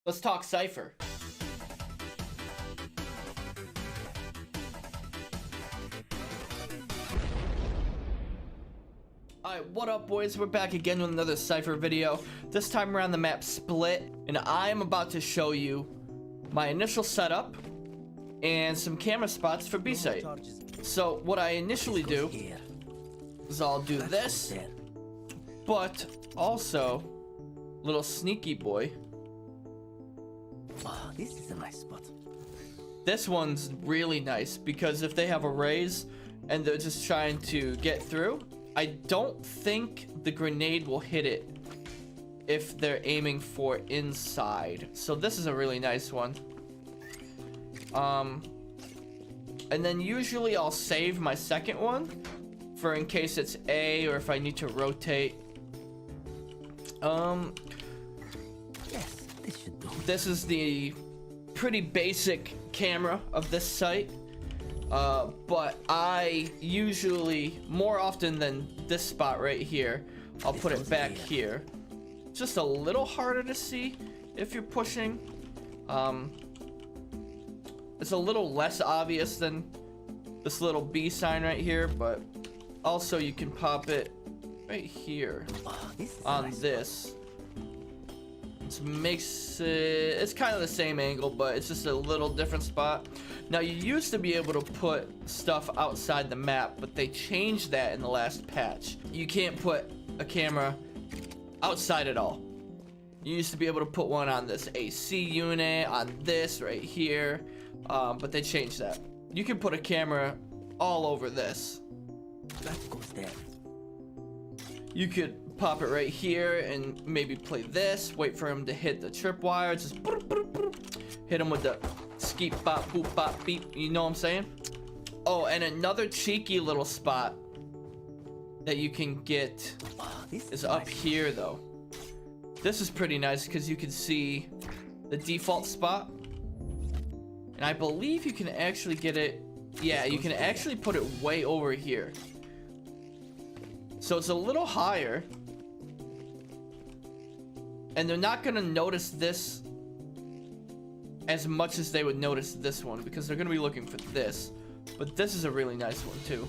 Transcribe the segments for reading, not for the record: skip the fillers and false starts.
Let's talk Cypher. Alright, what up boys? We're back again with another Cypher video. This time around the map Split, and I am about to show you my initial setup and some camera spots for B-site. So what I initially do is I'll do this, but also little sneaky boy. Oh, this is a nice spot. This one's really nice because if they have a raise and they're just trying to get through, I don't think the grenade will hit it if they're aiming for inside. So this is a really nice one. And then usually I'll save my second one for in case it's A or if I need to rotate. Yes, this should do. This is the pretty basic camera of this site. But I usually, more often than this spot right here, I'll put it back here. Just a little harder to see if you're pushing. It's a little less obvious than this little B sign right here, but also you can pop it right here on this. It makes it, it's kind of the same angle, but it's just a little different spot. Now you used to be able to put stuff outside the map, but they changed that in the last patch. You can't put a camera outside at all. You used to be able to put one on this AC unit, on this right here, but they changed that. You can put a camera all over this. That goes there. You could pop it right here and maybe play this, wait for him to hit the tripwire, just hit him with the skeep bop boop bop beep, you know what I'm saying? Oh, and another cheeky little spot that you can get is up here though. This is pretty nice because you can see the default spot, and I believe you can actually get it, yeah, you can actually put it way over here. So it's a little higher, and they're not gonna notice this as much as they would notice this one because they're gonna be looking for this. But this is a really nice one too.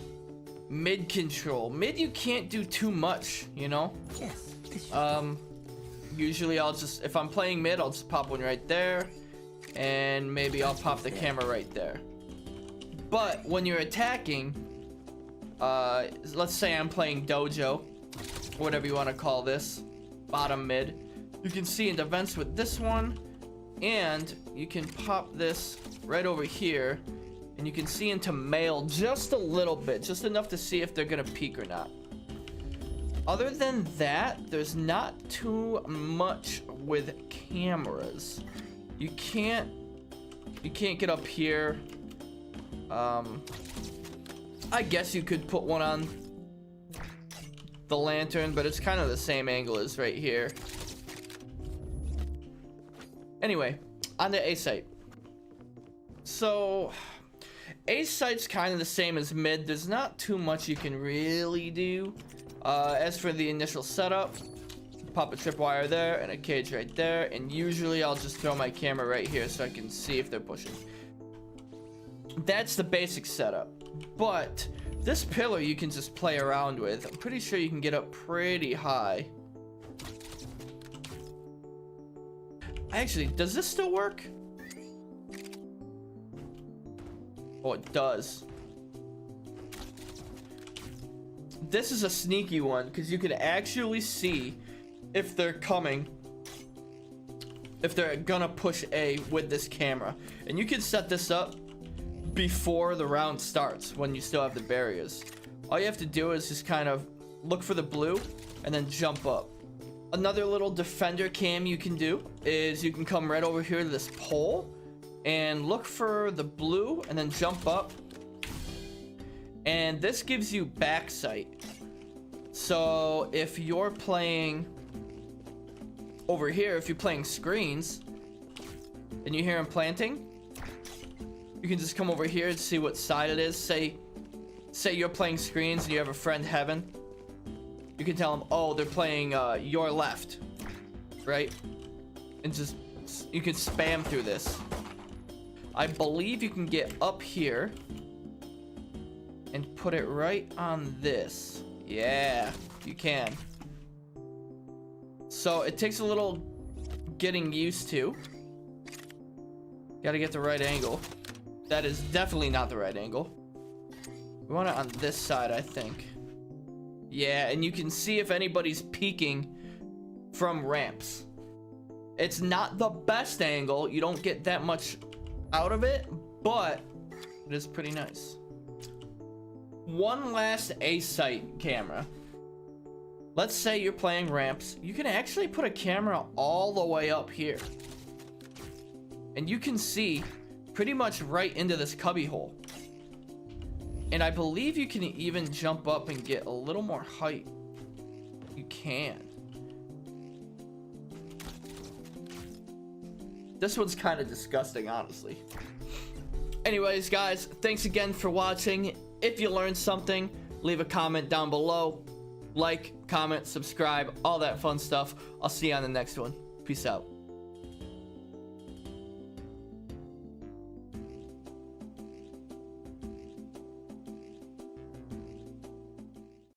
Mid control. Mid you can't do too much, you know? Yes. Usually I'll just, if I'm playing mid, I'll just pop one right there, and maybe I'll pop the camera right there. But when you're attacking, let's say I'm playing dojo, whatever you want to call this, bottom mid, you can see into vents with this one, and you can pop this right over here, and you can see into male just a little bit, just enough to see if they're gonna peek or not. Other than that, there's not too much with cameras. You can't get up here. I guess you could put one on the lantern, but it's kind of the same angle as right here. Anyway, on the A site. So A site's kind of the same as mid. There's not too much you can really do. As for the initial setup, pop a tripwire there and a cage right there, and usually I'll just throw my camera right here so I can see if they're pushing. That's the basic setup. But this pillar you can just play around with. I'm pretty sure you can get up pretty high. Actually, does this still work? Oh, it does. This is a sneaky one because you can actually see if they're coming, if they're gonna push A with this camera. And you can set this up before the round starts when you still have the barriers. All you have to do is just kind of look for the blue and then jump up. Another little defender cam you can do is you can come right over here to this pole and look for the blue and then jump up, and this gives you back sight. So if you're playing over here, if you're playing screens and you hear him planting, you can just come over here and see what side it is. Say you're playing screens and you have a friend Heaven, you can tell them, oh, they're playing your left, right? And just you can spam through this. I believe you can get up here and put it right on this. Yeah, you can. So it takes a little getting used to. Gotta get the right angle. That is definitely not the right angle. We want it on this side, I think. Yeah, and you can see if anybody's peeking from ramps. It's not the best angle. You don't get that much out of it, but it is pretty nice. One last A-site camera. Let's say you're playing ramps. You can actually put a camera all the way up here. And you can see pretty much right into this cubby hole. And I believe you can even jump up and get a little more height. You can. This one's kind of disgusting, honestly. Anyways, guys, thanks again for watching. If you learned something, leave a comment down below. Like, comment, subscribe, all that fun stuff. I'll see you on the next one. Peace out.